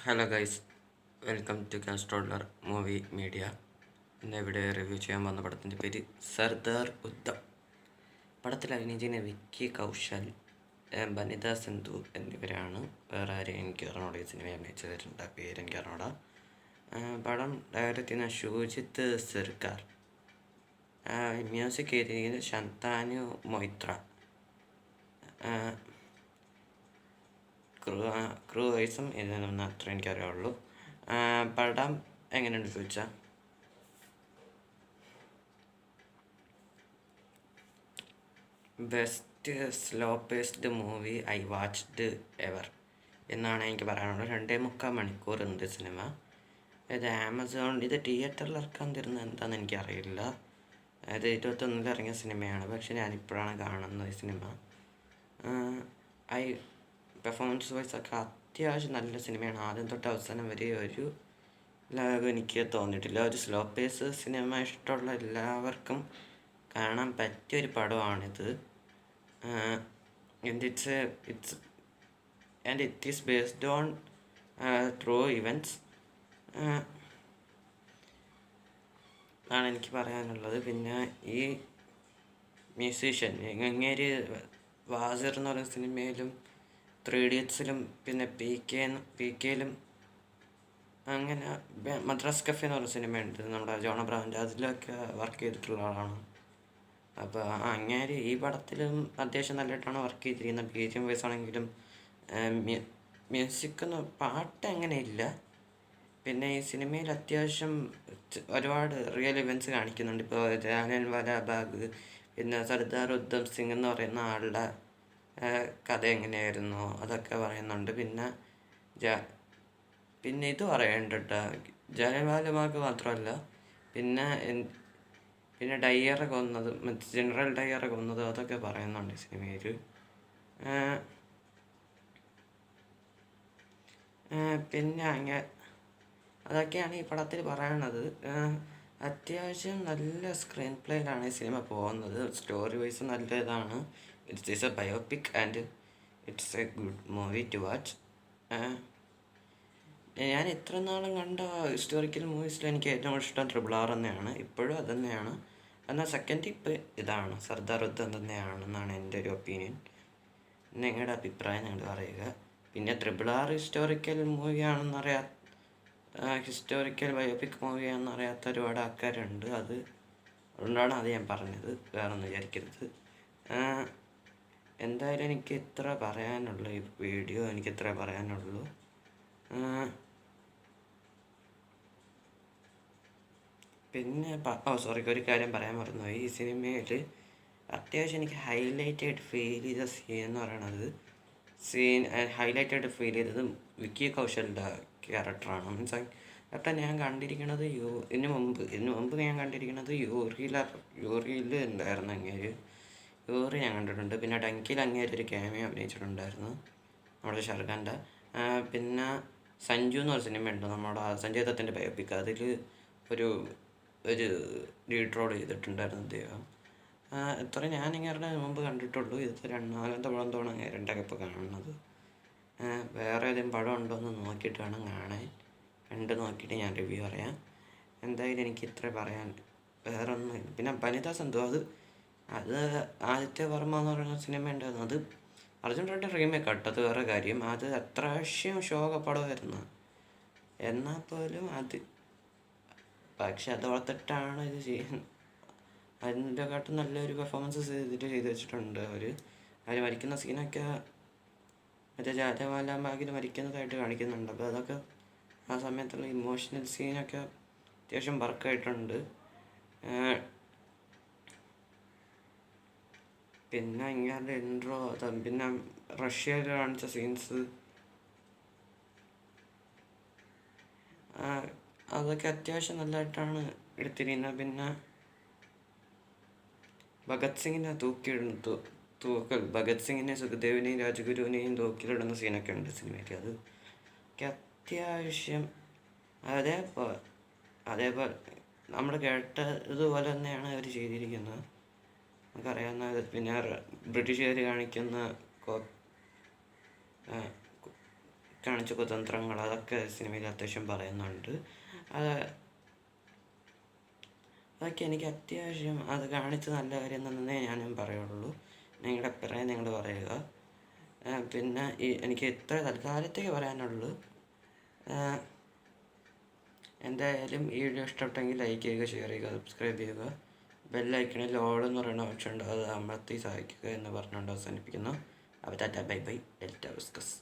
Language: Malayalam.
ഹലോ ഗൈസ്, വെൽക്കം ടു കാസ്ട്രോളർ മൂവി മീഡിയ. ഇന്ന് ഇവിടെ റിവ്യൂ ചെയ്യാൻ വന്ന പടത്തിൻ്റെ പേര് സർദാർ ഉദ്ധം. പടത്തിൽ അഭിനയിച്ചിരുന്ന വിക്കി കൗശൽ, ബനിത സിന്ധു എന്നിവരാണ്. വേറെ ആരും എനിക്ക് അറിഞ്ഞൂടാ. ഈ സിനിമ അഭിനയിച്ചവരുണ്ട്, പേര് എനിക്ക് അറിഞ്ഞൂടാ. പടം ഡയറക്റ്റ് ചെയ്യുന്ന ഷൂജിത്ത് സർക്കാർ. മ്യൂസിക് ചെയ്തിരിക്കുന്നത് ശന്താനു മൊയ്ത്ര. ക്രൂ വൈസും ഇതിനൊന്നും അത്ര എനിക്കറിയാവുള്ളൂ. പടം എങ്ങനെയുണ്ട് ചോദിച്ചാൽ, best slow paced movie I watched ever എന്നാണ് എനിക്ക് പറയാനുള്ളത്. 2.25 മണിക്കൂറുണ്ട് സിനിമ. ഇത് ആമസോൺ, ഇത് തിയേറ്ററിൽ ഇറക്കാൻ തരുന്നത് എന്താണെന്ന് എനിക്കറിയില്ല. അത് 21 ഇറങ്ങിയ സിനിമയാണ്, പക്ഷെ ഞാനിപ്പോഴാണ് കാണുന്നത് ഈ സിനിമ. പെർഫോമൻസ് വൈസ് ഒക്കെ അത്യാവശ്യം നല്ല സിനിമയാണ്. ആദ്യം തൊട്ട് അവസാനം വരെ ഒരു ലാഗ് എനിക്ക് തോന്നിയിട്ടില്ല. ഒരു സ്ലോ പേസ് സിനിമ ഇഷ്ടമുള്ള എല്ലാവർക്കും കാണാൻ പറ്റിയൊരു പടമാണിത്. And it is based on true events ആണ് എനിക്ക് പറയാനുള്ളത്. പിന്നെ ഈ മ്യൂസീഷ്യൻ ഇങ്ങേര് വാസിർ എന്ന് പറയുന്ന സിനിമയിലും 3 ഇഡിയറ്റ്സിലും പിന്നെ പി കെയിലും അങ്ങനെ മദ്രാസ് കഫേ എന്ന് പറയുന്ന സിനിമയുണ്ട് നമ്മുടെ ജോൺ അബ്രഹാമിൻ്റെ, അതിലൊക്കെ വർക്ക് ചെയ്തിട്ടുള്ള ആളാണ്. അപ്പോൾ അങ്ങേര് ഈ പടത്തിലും അത്യാവശ്യം നല്ലതായിട്ടാണ് വർക്ക് ചെയ്തിരിക്കുന്നത്. BGM വൈസ് ആണെങ്കിലും മ്യൂസിക്കൊന്നും പാട്ട് അങ്ങനെ ഇല്ല. പിന്നെ ഈ സിനിമയിൽ അത്യാവശ്യം ഒരുപാട് റിയൽ ഇവൻറ്റ്സ് കാണിക്കുന്നുണ്ട്. ഇപ്പോൾ ജാലിയൻ വാല ബാഗ്, പിന്നെ സർദാർ ഉദ്ധം സിംഗ് എന്ന് പറയുന്ന ആളുടെ കഥ എങ്ങനെയായിരുന്നു അതൊക്കെ പറയുന്നുണ്ട്. പിന്നെ ഇത് പറയണ്ട, ജാലിയൻ വാല ബാഗ് മാത്രമല്ല, പിന്നെ ഡയ്യറെ കൊന്നത്, ജനറൽ ഡയ്യറെ കൊന്നത്, അതൊക്കെ പറയുന്നുണ്ട് സിനിമയിൽ. പിന്നെ അതൊക്കെയാണ് ഈ പടത്തിൽ പറയണത്. അത്യാവശ്യം നല്ല സ്ക്രീൻ പ്ലേയിലാണ് ഈ സിനിമ പോകുന്നത്. സ്റ്റോറി വൈസ് നല്ല ഇതാണ്. It's a biopic and it's a good movie to watch. ഞാൻ ഇത്ര നാളും കണ്ട ഹിസ്റ്റോറിക്കൽ മൂവീസിൽ എനിക്ക് ഏറ്റവും ഇഷ്ടം RRR തന്നെയാണ്. ഇപ്പോഴും അത് തന്നെയാണ്. എന്നാൽ സെക്കൻഡ് ടിപ്പ് ഇതാണ്, സർദാർ ഉദ്ധം തന്നെയാണെന്നാണ് എൻ്റെ ഒരു ഒപ്പീനിയൻ. നിങ്ങളുടെ അഭിപ്രായം നിങ്ങൾ പറയുക. പിന്നെ RRR ഹിസ്റ്റോറിക്കൽ മൂവിയാണെന്നറിയാം, ഹിസ്റ്റോറിക്കൽ ബയോപിക് മൂവിയാണെന്ന് അറിയാത്ത ഒരുപാട് ആൾക്കാരുണ്ട്. അതുകൊണ്ടാണ് അത് ഞാൻ പറഞ്ഞത്, വേറൊന്നും വിചാരിക്കരുത്. എന്തായാലും എനിക്ക് ഇത്ര പറയാനുള്ളൂ. ഈ വീഡിയോ എനിക്ക് ഇത്ര പറയാനുള്ളൂ. പിന്നെ ഒരു കാര്യം പറയാൻ മറന്നുപോയി. ഈ സിനിമയിൽ അത്യാവശ്യം എനിക്ക് ഹൈലൈറ്റായിട്ട് ഫീൽ ചെയ്ത സീൻ എന്ന് പറയണത്, ഹൈലൈറ്റായിട്ട് ഫീൽ ചെയ്തത് വിക്കി കൗശലിൻ്റെ ക്യാരക്ടറാണ്. മീൻസ് ക്യാരക്ടർ ഞാൻ കണ്ടിരിക്കുന്നത് ഇതിനു മുമ്പ് ഞാൻ കണ്ടിരിക്കുന്നത് യൂറിയിൽ ഉണ്ടായിരുന്നു. യൂറി ഞാൻ കണ്ടിട്ടുണ്ട്. പിന്നെ ഡങ്കിയിൽ ഒരു ക്യാമിയോ അഭിനയിച്ചിട്ടുണ്ടായിരുന്നു, നമ്മുടെ ഷാർഖാൻ്റെ. പിന്നെ സഞ്ജു എന്ന് പറഞ്ഞ സിനിമയുണ്ട്, നമ്മുടെ സഞ്ജയ് ദത്തിൻ്റെ ബയോപിക്. അതിൽ ഒരു ലീഡ് റോൾ ചെയ്തിട്ടുണ്ടായിരുന്നു അദ്ദേഹം. ഇത്രയും ഞാനിങ്ങനെ മുമ്പ് കണ്ടിട്ടുള്ളൂ. ഇത് നാലാമത്തെ പടം തോണം രണ്ടൊക്കെ ഇപ്പോൾ കാണുന്നത്. വേറെ ഏതെങ്കിലും പടം ഉണ്ടോ എന്ന് നോക്കിയിട്ട് വേണം കാണാൻ. കണ്ട് നോക്കിയിട്ട് ഞാൻ റിവ്യൂ പറയാം. എന്തായാലും എനിക്ക് ഇത്ര പറയാൻ, വേറെ ഒന്നും. പിന്നെ ബനിത സിന്ധു, അത് ആദിത്യ വർമ്മ എന്ന് പറയുന്ന സിനിമ ഉണ്ടായിരുന്നു. അത് അർജുൻ റെഡ്ഡി റീമേക്ക് കേട്ടത് വേറെ കാര്യം. അത് അത്യാവശ്യം ശോകപ്പടമായിരുന്നു. എന്നാൽ പോലും പക്ഷെ അത് ഓർത്തിട്ടാണ് ഇത് ചെയ്യുന്നത്. അതിൻ്റെക്കാട്ടും നല്ലൊരു പെർഫോമൻസ് ചെയ്ത് വെച്ചിട്ടുണ്ട് അവർ മരിക്കുന്ന സീനൊക്കെ മറ്റേ ജാലിയൻവാല ബാഗിൽ മരിക്കുന്നതായിട്ട് കാണിക്കുന്നുണ്ട്. അപ്പോൾ അതൊക്കെ ആ സമയത്തുള്ള ഇമോഷണൽ സീനൊക്കെ അത്യാവശ്യം വർക്കായിട്ടുണ്ട്. പിന്നെ ഇങ്ങനെ ഇൻട്രോ, പിന്നെ റഷ്യയിൽ കാണിച്ച സീൻസ്, അതൊക്കെ അത്യാവശ്യം നല്ലതായിട്ടാണ് എടുത്തിരിക്കുന്നത്. പിന്നെ ഭഗത് സിംഗിനെ ഭഗത് സിംഗിനെ, സുഖദേവിനെയും രാജഗുരുവിനെയും തൂക്കിലിടുന്ന സീനൊക്കെ ഉണ്ട് സിനിമയ്ക്ക്. അതൊക്കെ അത്യാവശ്യം അതേപോലെ നമ്മൾ കേട്ടതുപോലെ തന്നെയാണ് അവർ ചെയ്തിരിക്കുന്നത്, നമുക്കറിയാവുന്ന. പിന്നെ ബ്രിട്ടീഷുകാർ കാണിക്കുന്ന കാണിച്ച കുതന്ത്രങ്ങൾ അതൊക്കെ സിനിമയിൽ അത്യാവശ്യം പറയുന്നുണ്ട്. അത് അതൊക്കെ എനിക്ക് അത്യാവശ്യം അത് കാണിച്ച് നല്ല കാര്യം തന്നേ ഞാനും പറയുള്ളൂ. നിങ്ങളുടെ അഭിപ്രായം നിങ്ങൾ പറയുക. പിന്നെ എനിക്ക് ഇത്ര തൽക്കാലത്തേക്ക് പറയാനുള്ളൂ. എന്തായാലും ഈ വീഡിയോ ഇഷ്ടപ്പെട്ടെങ്കിൽ ലൈക്ക് ചെയ്യുക, ഷെയർ ചെയ്യുക, സബ്സ്ക്രൈബ് ചെയ്യുക. ബെല്ലൈക്കണിൽ ഓൾ എന്ന് പറയുന്ന ഓപ്ഷൻ ഉണ്ട്, അത് അമർത്തി സഹായിക്കുക എന്ന് പറഞ്ഞുകൊണ്ട് അവസാനിപ്പിക്കുന്നു. അപ്പോൾ Tata bye bye, delta viscous.